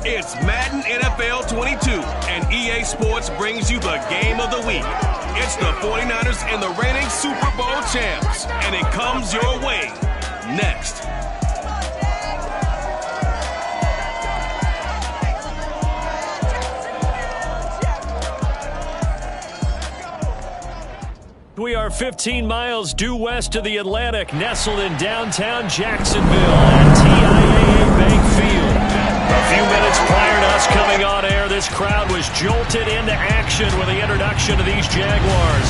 It's Madden NFL 22, and EA Sports brings you the game of the week. It's the 49ers and the reigning Super Bowl champs, and it comes your way next. We are 15 miles due west of the Atlantic, nestled in downtown Jacksonville at TIAA Bank Field. A few minutes prior to us coming on air, this crowd was jolted into action with the introduction of these Jaguars.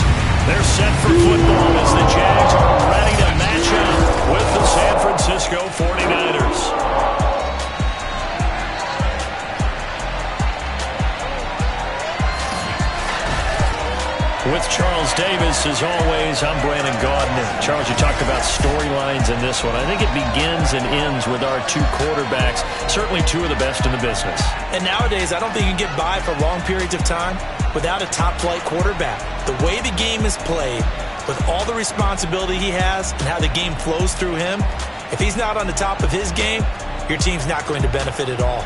They're set for football as the Jags are ready to match up with the San Francisco 49ers. With Charles Davis, as always, I'm Brandon Gaudin. Charles, you talked about storylines in this one. I think it begins and ends with our two quarterbacks, certainly two of the best in the business. And nowadays, I don't think you can get by for long periods of time without a top-flight quarterback. The way the game is played, with all the responsibility he has and how the game flows through him, if he's not on the top of his game, your team's not going to benefit at all.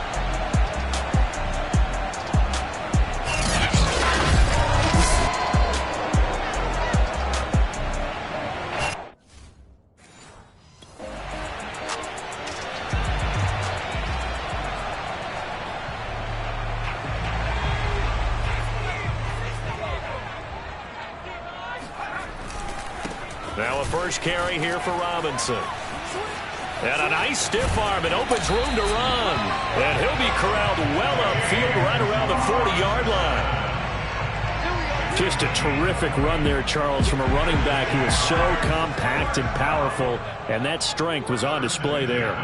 Now a first carry here for Robinson. And a nice stiff arm. It opens room to run. And he'll be corralled well upfield right around the 40-yard line. Just a terrific run there, Charles, from a running back who is so compact and powerful. And that strength was on display there.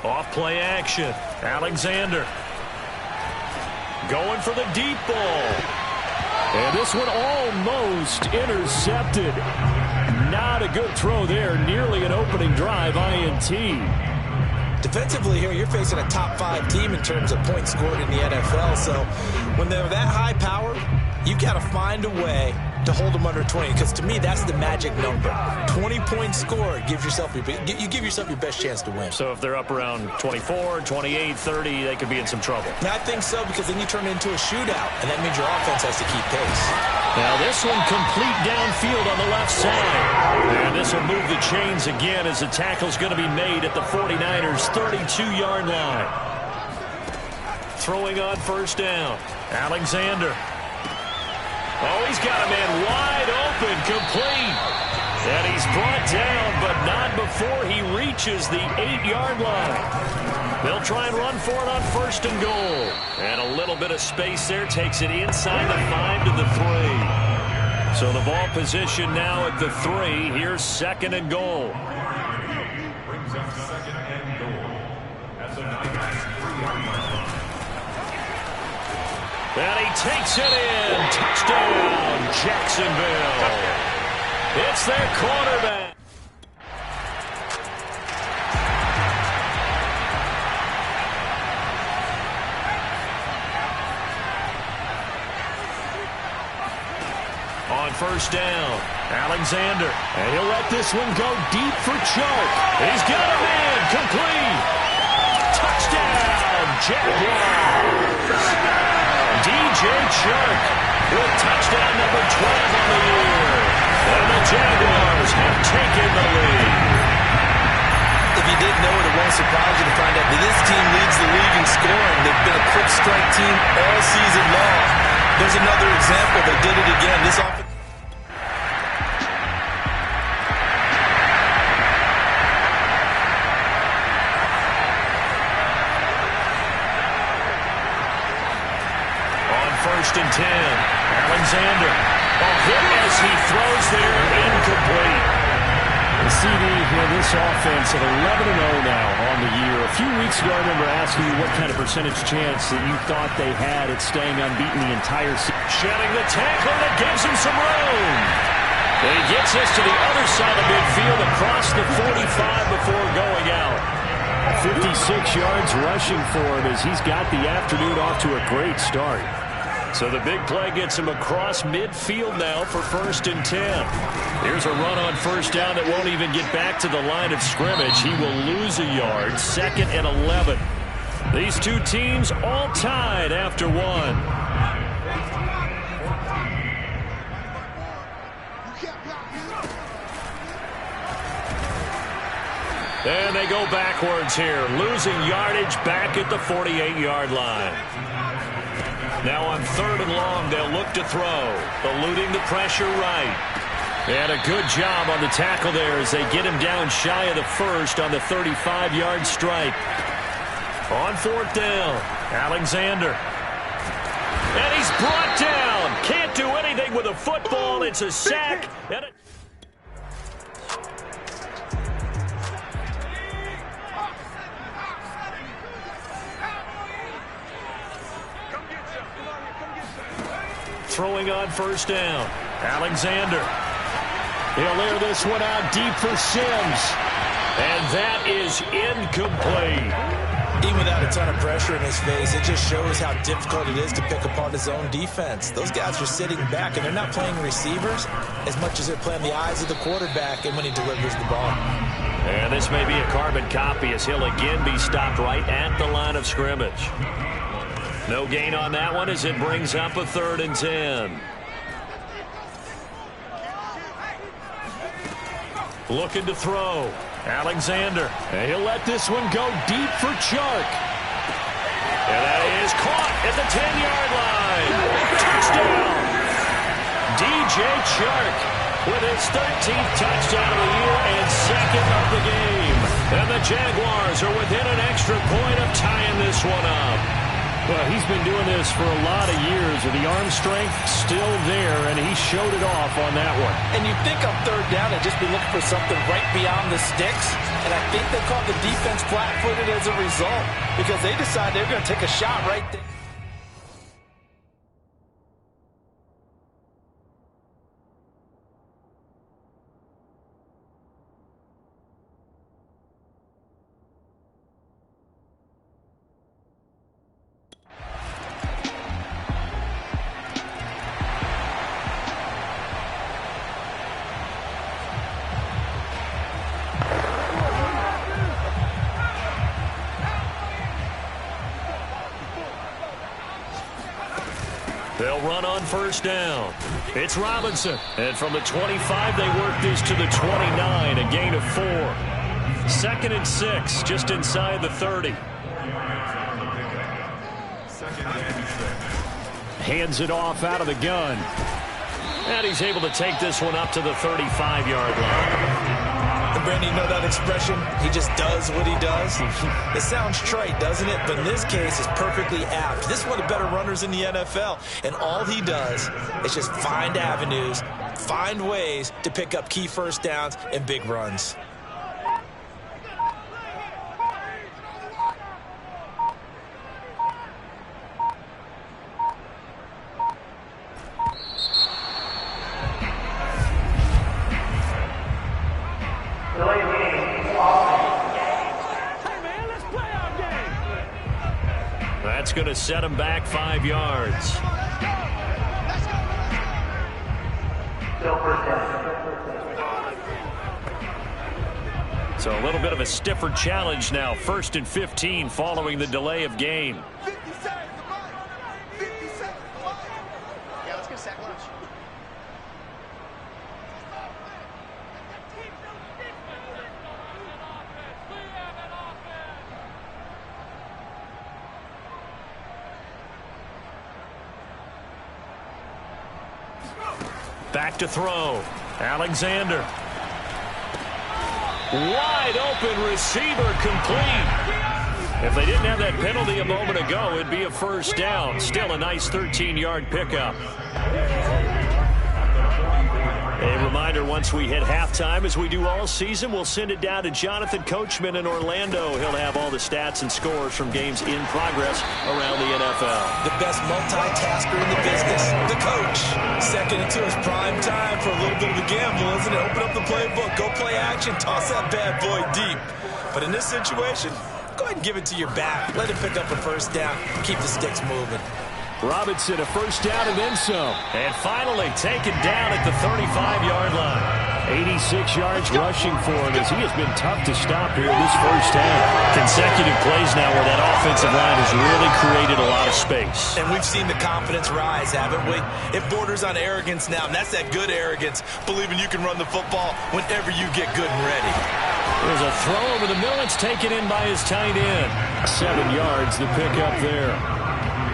Off play action. Alexander going for the deep ball. And this one almost intercepted. Not a good throw there. Nearly an opening drive INT. Defensively here, you're facing a top-5 team in terms of points scored in the NFL. So when they're that high powered, you've got to find a way to hold them under 20, because to me that's the magic number. 20 points scored, you give yourself your best chance to win. So if they're up around 24, 28, 30, they could be in some trouble. And I think so, because then you turn it into a shootout, and that means your offense has to keep pace. Now this one complete downfield on the left side. And this will move the chains again as the tackle's going to be made at the 49ers 32-yard line. Throwing on first down. Alexander. Oh, he's got a man wide open, complete. And he's brought down, but not before he reaches the 8-yard line. They'll try and run for it on first and goal. And a little bit of space there takes it inside the 5 to the 3. So the ball position now at the 3. Here's 2nd and goal. And he takes it in. Touchdown, Jacksonville. It's their quarterback. On 1st down, Alexander. And he'll let this one go deep for Chark. He's got a man. Complete. Touchdown, Jaguars. DJ Chark with touchdown number 12 on the year. And the Jaguars have taken the lead. If you didn't know it, it won't surprise you to find out that this team leads the league in scoring. They've been a quick strike team all season long. There's another example. They did it again. This offense. First and 10. Alexander. A hit as he throws there, incomplete. The CD here, this offense at 11-0 now on the year. A few weeks ago, I remember asking you what kind of percentage chance that you thought they had at staying unbeaten the entire season. Shedding the tackle that gives him some room. He gets us to the other side of midfield across the 45 before going out. 56 yards rushing for him as he's got the afternoon off to a great start. So the big play gets him across midfield now for 1st and 10. Here's a run on 1st down that won't even get back to the line of scrimmage. He will lose a yard. 2nd and 11. These two teams all tied after 1. And they go backwards here, losing yardage back at the 48-yard line. Now on 3rd and long, they'll look to throw, eluding the pressure right. And a good job on the tackle there as they get him down shy of the 1st on the 35-yard strike. On 4th down, Alexander. And he's brought down. Can't do anything with a football. It's a sack. And throwing on 1st down. Alexander. He'll air this one out deep for Sims. And that is incomplete. Even without a ton of pressure in his face, it just shows how difficult it is to pick apart his own defense. Those guys are sitting back, and they're not playing receivers as much as they're playing the eyes of the quarterback and when he delivers the ball. And this may be a carbon copy as he'll again be stopped right at the line of scrimmage. No gain on that one as it brings up a 3rd and 10. Looking to throw. Alexander. And he'll let this one go deep for Chark. And that is caught at the 10-yard line. Touchdown. DJ Chark with his 13th touchdown of the year and 2nd of the game. And the Jaguars are within an extra point of tying this one up. Well, he's been doing this for a lot of years with the arm strength still there, and he showed it off on that one. And you think on 3rd down and just be looking for something right beyond the sticks, and I think they caught the defense flat-footed as a result because they decided they're going to take a shot right there. They'll run on 1st down. It's Robinson. And from the 25, they work this to the 29, a gain of 4. 2nd and 6, just inside the 30. Hands it off out of the gun. And he's able to take this one up to the 35-yard line. And Brandon, you know that expression? He just does what he does. It sounds trite, doesn't it? But in this case, it's perfectly apt. This is one of the better runners in the NFL. And all he does is just find avenues find ways to pick up key first downs and big runs. That's going to set him back 5 yards. So a little bit of a stiffer challenge now. 1st and 15 following the delay of game. 50 seconds. 50 seconds. Yeah, let's get a sack lunch. Back to throw. Alexander. Wide open receiver, complete. If they didn't have that penalty a moment ago, it'd be a first down. Still a nice 13-yard pickup. A reminder, once we hit halftime, as we do all season, we'll send it down to Jonathan Coachman in Orlando. He'll have all the stats and scores from games in progress around the NFL. The best multitasker in the business, the coach. 2nd and 2 is prime time for a little bit of a gamble, isn't it? Open up the playbook, go play action, toss that bad boy deep. But in this situation, go ahead and give it to your back. Let him pick up a first down. Keep the sticks moving. Robinson, a first down and then some. And finally taken down at the 35-yard line. 86 yards rushing for him as he has been tough to stop here this first half. Consecutive plays now where that offensive line has really created a lot of space. And we've seen the confidence rise, haven't we? It borders on arrogance now, and that's that good arrogance, believing you can run the football whenever you get good and ready. There's a throw over the middle. It's taken in by his tight end. 7 yards, the pickup there.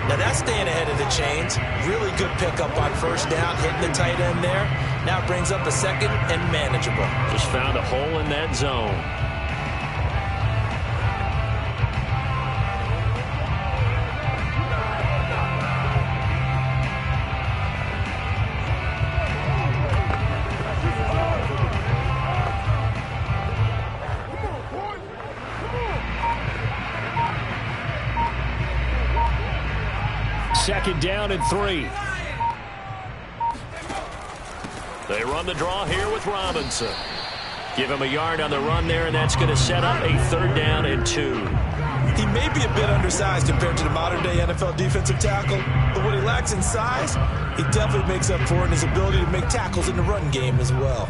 Now that's staying ahead of the chains. Really good pickup on first down, hitting the tight end there. Now it brings up a second and manageable. Just found a hole in that zone. Second down and 3. They run the draw here with Robinson. Give him a yard on the run there, and that's going to set up a 3rd down and 2. He may be a bit undersized compared to the modern-day NFL defensive tackle, but what he lacks in size, he definitely makes up for in his ability to make tackles in the run game as well.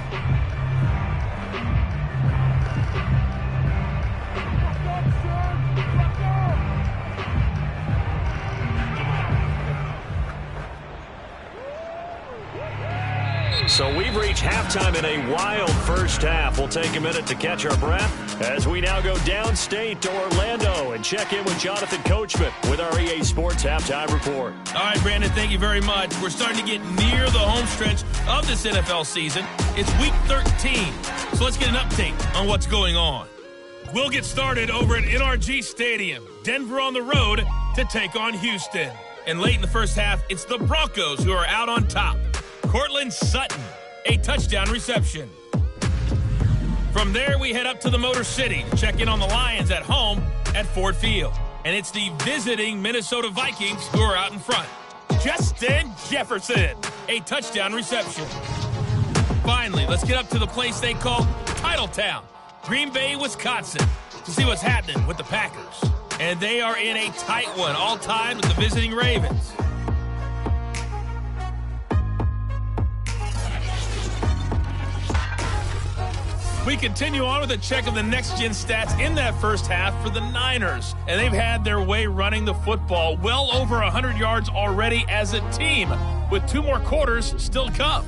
So we've reached halftime in a wild first half. We'll take a minute to catch our breath as we now go downstate to Orlando and check in with Jonathan Coachman with our EA Sports Halftime Report. All right, Brandon, thank you very much. We're starting to get near the home stretch of this NFL season. It's Week 13, so let's get an update on what's going on. We'll get started over at NRG Stadium. Denver on the road to take on Houston. And late in the first half, it's the Broncos who are out on top. Cortland Sutton, a touchdown reception. From there, we head up to the Motor City to check in on the Lions at home at Ford Field. And it's the visiting Minnesota Vikings who are out in front. Justin Jefferson, a touchdown reception. Finally, let's get up to the place they call Titletown, Green Bay, Wisconsin, to see what's happening with the Packers. And they are in a tight one, all tied with the visiting Ravens. We continue on with a check of the next-gen stats in that first half for the Niners. And they've had their way running the football, well over 100 yards already as a team, with 2 more quarters still to come.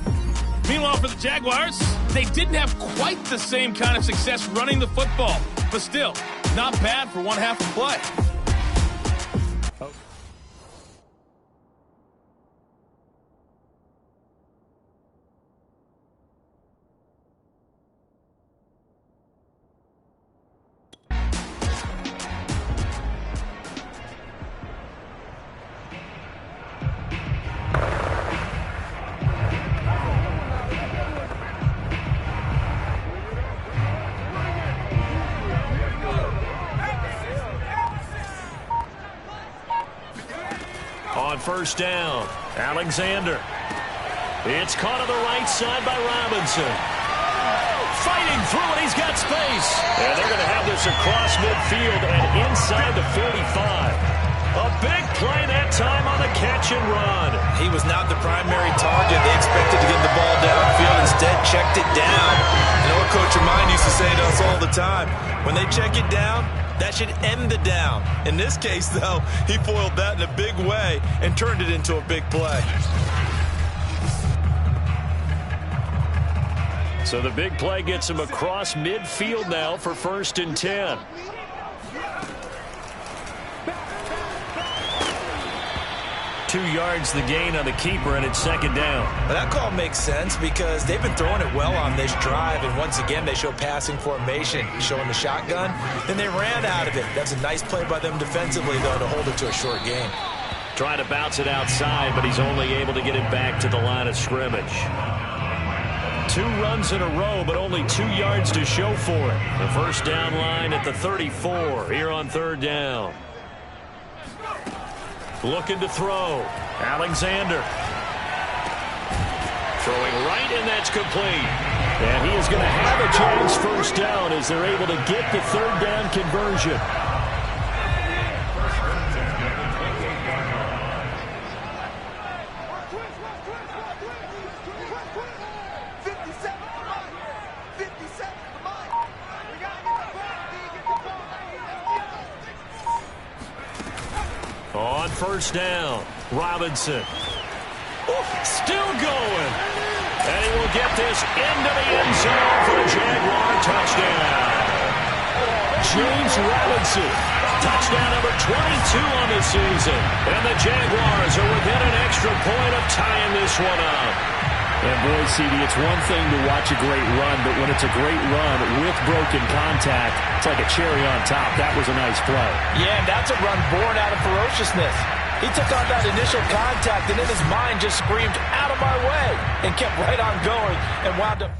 Meanwhile, for the Jaguars, they didn't have quite the same kind of success running the football, but still, not bad for one half of play. first down. Alexander. It's caught on the right side by Robinson. Fighting through it, he's got space. And they're going to have this across midfield and inside the 45. A big play that time on the catch and run. He was not the primary target. They expected to get the ball downfield. Instead, checked it down. And our coach Remind used to say to us all the time, when they check it down, that should end the down. In this case, though, he foiled that in a big way and turned it into a big play. So the big play gets him across midfield now for 1st and 10. Two yards the gain on the keeper, and it's 2nd down. But that call makes sense because they've been throwing it well on this drive, and once again they show passing formation, showing the shotgun. Then they ran out of it. That's a nice play by them defensively, though, to hold it to a short gain. Trying to bounce it outside, but he's only able to get it back to the line of scrimmage. 2 runs in a row, but only 2 yards to show for it. The first down line at the 34 here on 3rd down. Looking to throw. Alexander. Throwing right, and that's complete. And he is going to have a chance first down as they're able to get the 3rd down conversion. On first down, Robinson. Still going. And he will get this into the end zone for a Jaguar touchdown. James Robinson, touchdown number 22 on the season. And the Jaguars are within an extra point of tying this one up. And boy, CD, it's one thing to watch a great run, but when it's a great run with broken contact, it's like a cherry on top. That was a nice play. Yeah, and that's a run born out of ferociousness. He took on that initial contact, and in his mind just screamed, "Out of my way," and kept right on going and wound up.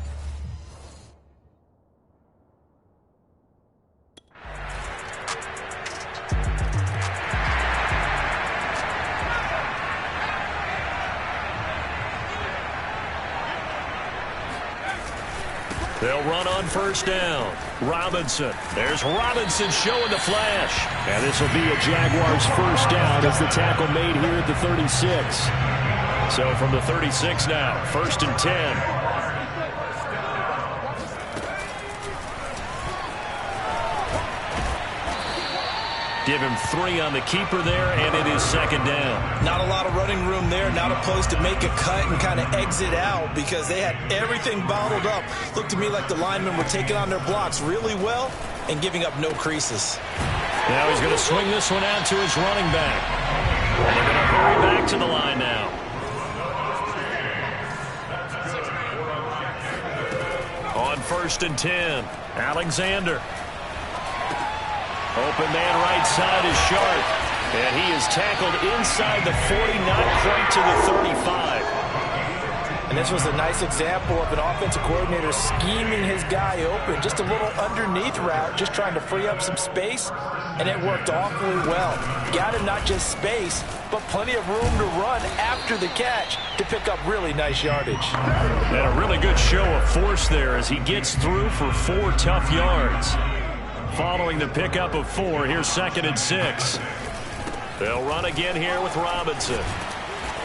They'll run on first down. Robinson. There's Robinson showing the flash. And this will be a Jaguars first down as the tackle made here at the 36. So from the 36 now, 1st and 10. Give him 3 on the keeper there, and it is 2nd down. Not a lot of running room there, not a place to make a cut and kind of exit out because they had everything bottled up. Looked to me like the linemen were taking on their blocks really well and giving up no creases. Now he's going to swing this one out to his running back. And they're going to hurry back to the line now. On 1st and 10, Alexander. Open man right side is Sharp. And he is tackled inside the 40, not quite to the 35. And this was a nice example of an offensive coordinator scheming his guy open. Just a little underneath route, just trying to free up some space. And it worked awfully well. Got him not just space, but plenty of room to run after the catch to pick up really nice yardage. And a really good show of force there as he gets through for 4 tough yards. Following the pickup of 4, here's 2nd and 6. They'll run again here with Robinson.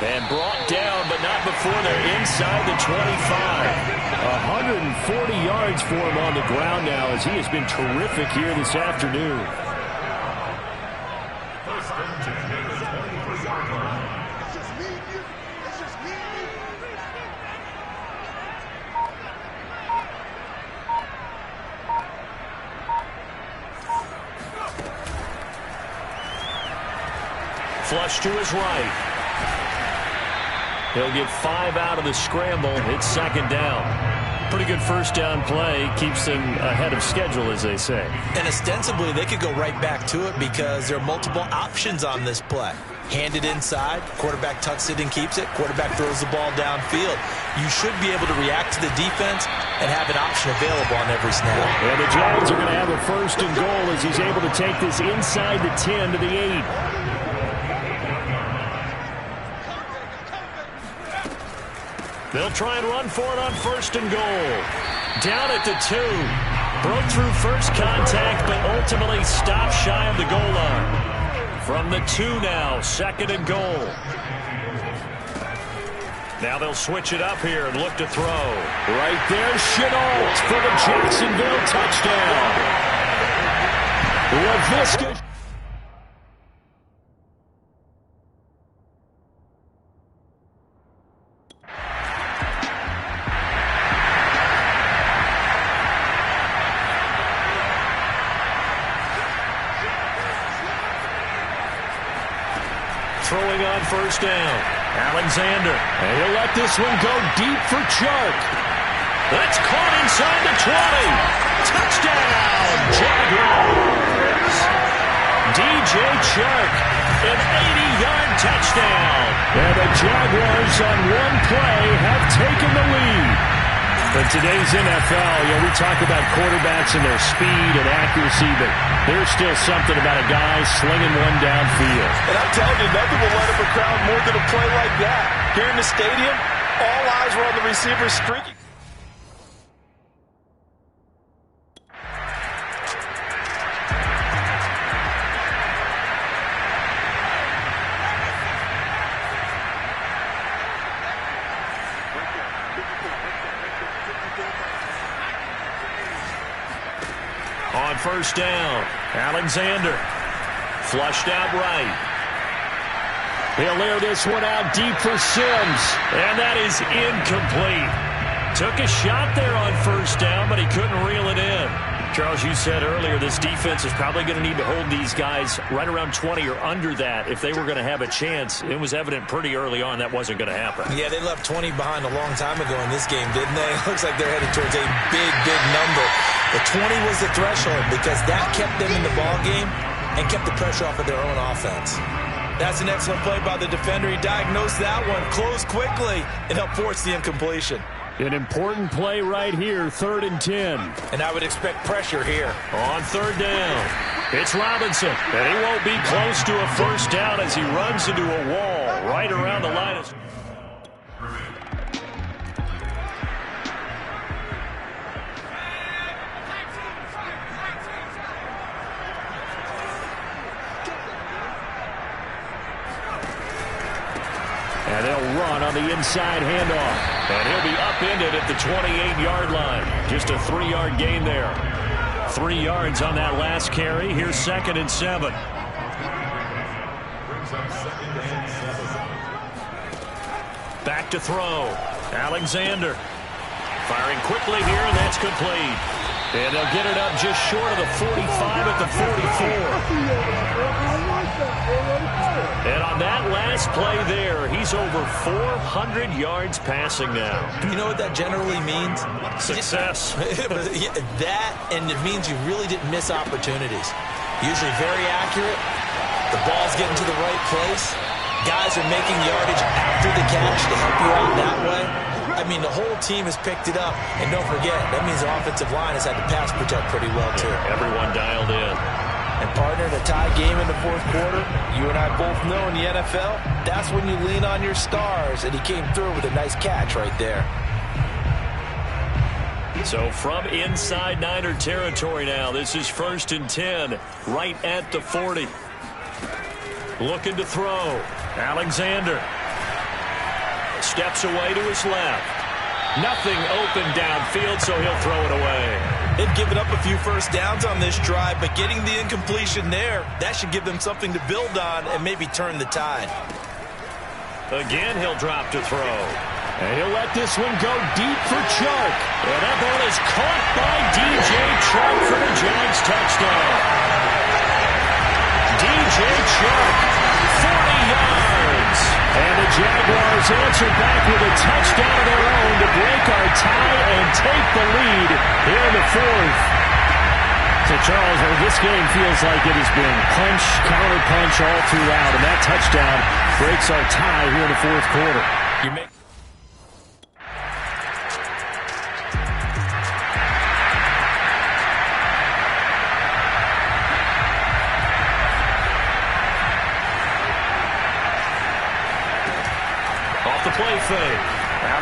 And brought down, but not before they're inside the 25. 140 yards for him on the ground now as he has been terrific here this afternoon. Flush to his right. He'll get 5 out of the scramble. It's 2nd down. Pretty good first down play. Keeps them ahead of schedule, as they say. And ostensibly, they could go right back to it because there are multiple options on this play. Handed inside, quarterback tucks it and keeps it, quarterback throws the ball downfield. You should be able to react to the defense and have an option available on every snap. And the Jags are going to have a 1st and goal as he's able to take this inside the 10 to the 8. They'll try and run for it on 1st and goal. Down at the 2. Broke through first contact, but ultimately stopped shy of the goal line. From the 2 now, 2nd and goal. Now they'll switch it up here and look to throw. Right there, Chenault for the Jacksonville touchdown. LaVisca. Throwing on 1st down. Alexander. And he'll let this one go deep for Chark. That's caught inside the 20. Touchdown, Jaguars. DJ Chark, an 80-yard touchdown. And the Jaguars on one play have taken the lead. In today's NFL, we talk about quarterbacks and their speed and accuracy, but there's still something about a guy slinging one downfield. And I'm telling you, nothing will light up a crowd more than a play like that. Here in the stadium, all eyes were on the receiver streaking. On 1st down, Alexander flushed out right. He'll air this one out deep for Sims. And that is incomplete. Took a shot there on 1st down, but he couldn't reel it in. Charles, you said earlier this defense is probably going to need to hold these guys right around 20 or under that if they were going to have a chance. It was evident pretty early on that wasn't going to happen. Yeah, they left 20 behind a long time ago in this game, didn't they? It looks like they're headed towards a big, big number. The 20 was the threshold because that kept them in the ball game and kept the pressure off of their own offense. That's an excellent play by the defender. He diagnosed that one, closed quickly, and helped force the incompletion. An important play right here, 3rd and 10. And I would expect pressure here. On 3rd down, it's Robinson. And he won't be close to a 1st down as he runs into a wall right around the line of... And they'll run on the inside handoff. And he'll be upended at the 28-yard line. Just a 3-yard gain there. 3 yards on that last carry. Here's 2nd and 7. Back to throw. Alexander. Firing quickly here, and that's complete. And they'll get it up just short of the 45 at the 44. And on that last play there, he's over 400 yards passing now. You know what that generally means? Success. That, and it means you really didn't miss opportunities. Usually very accurate. The ball's getting to the right place. Guys are making yardage after the catch to help you out that way. I mean, the whole team has picked it up. And don't forget, that means the offensive line has had to pass protect pretty well, too. Yeah, everyone dialed in. And, partner, in a tie game in the 4th quarter, you and I both know in the NFL, that's when you lean on your stars. And he came through with a nice catch right there. So from inside Niner territory now, this is 1st and 10, right at the 40. Looking to throw. Alexander steps away to his left. Nothing open downfield, so he'll throw it away. They've given up a few 1st downs on this drive, but getting the incompletion there, that should give them something to build on and maybe turn the tide. Again, he'll drop to throw. And he'll let this one go deep for Chark. And that ball is caught by DJ Chark for the Jags touchdown. DJ Chark, 40 yards. And the Jaguars answer back with a touchdown of their own to break our tie and take the lead here in the 4th. So, Charles, this game feels like it has been punch, counter-punch all throughout, and that touchdown breaks our tie here in the 4th quarter. Off the play fake.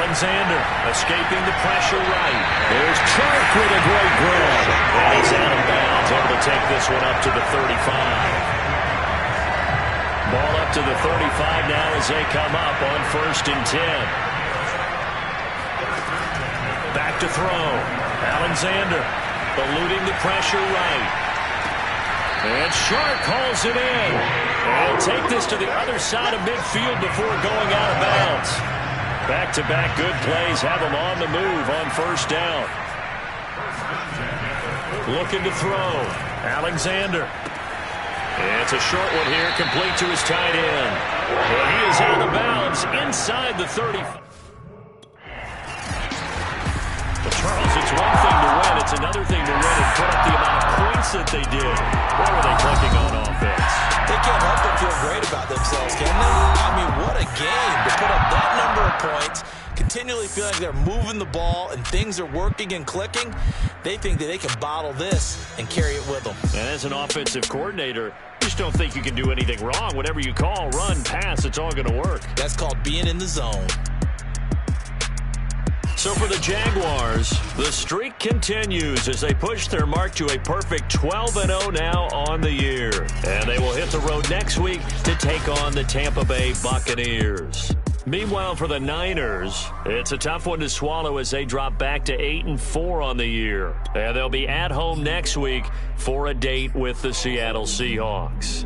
Alexander escaping the pressure right. There's Chark with a great grab. And he's out of bounds, able to take this one up to the 35. Ball up to the 35 now as they come up on 1st and 10. Back to throw. Alexander eluding the pressure right. And Chark hauls it in. And take this to the other side of midfield before going out of bounds. Back-to-back good plays have them on the move on 1st down. Looking to throw. Alexander. It's a short one here, complete to his tight end. And he is out of bounds inside the 30. But Charles, it's one thing to win. It's another thing to win and put up the amount of points that they did. What were they clicking on offense? They can't help but feel great about themselves, can they? I mean, what a game to put up that number of points, continually feeling like they're moving the ball and things are working and clicking. They think that they can bottle this and carry it with them. And as an offensive coordinator, you just don't think you can do anything wrong. Whatever you call, run, pass, it's all going to work. That's called being in the zone. So for the Jaguars, the streak continues as they push their mark to a perfect 12-0 now on the year. And they will hit the road next week to take on the Tampa Bay Buccaneers. Meanwhile, for the Niners, it's a tough one to swallow as they drop back to 8-4 on the year. And they'll be at home next week for a date with the Seattle Seahawks.